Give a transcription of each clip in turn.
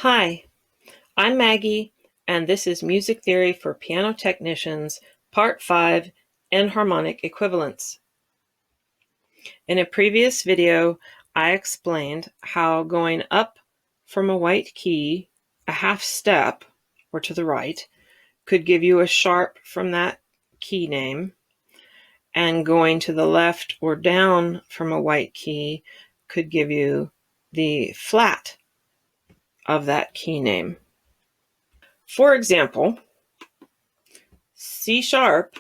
Hi, I'm Maggie, and this is Music Theory for Piano Technicians, Part 5, Enharmonic Equivalence. In a previous video, I explained how going up from a white key a half step, or to the right, could give you a sharp from that key name, and going to the left or down from a white key could give you the flat of that key name. For example, C sharp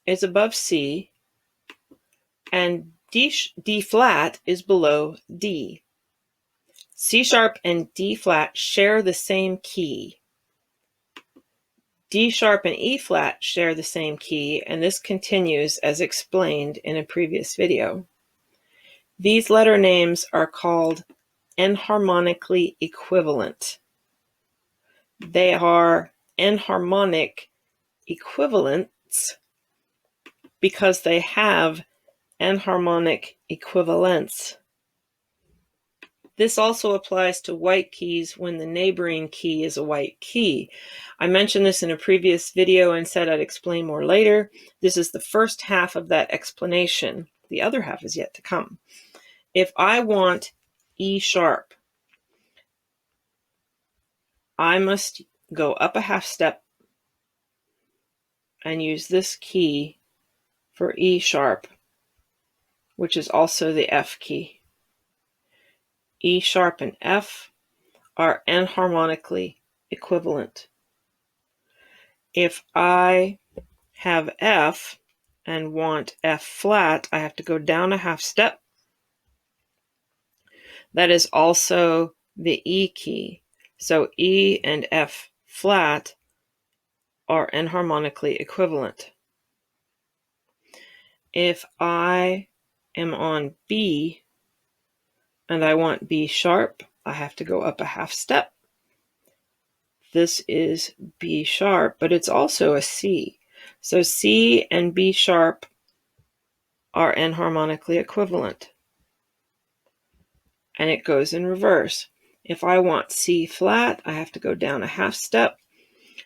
is above C and D flat is below D. C sharp and D flat share the same key. D sharp and E flat share the same key, and this continues as explained in a previous video. These letter names are called enharmonically equivalent. They are enharmonic equivalents because they have enharmonic equivalence. This also applies to white keys when the neighboring key is a white key. I mentioned this in a previous video and said I'd explain more later. This is the first half of that explanation. The other half is yet to come. If I want E sharp, I must go up a half step and use this key for E sharp, which is also the F key. E sharp and F are enharmonically equivalent. If I have F and want F flat, I have to go down a half step. That is also the E key. So E and F flat are enharmonically equivalent. If I am on B and I want B sharp, I have to go up a half step. This is B sharp, but it's also a C. So C and B sharp are enharmonically equivalent. And it goes in reverse. If I want C flat, I have to go down a half step.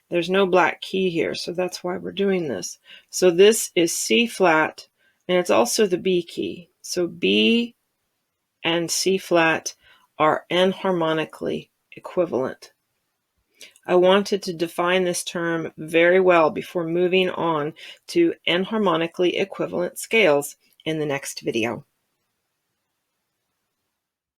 There's no black key here, so that's why we're doing this. So this is C flat, and it's also the B key. So B and C flat are enharmonically equivalent. I wanted to define this term very well before moving on to enharmonically equivalent scales in the next video.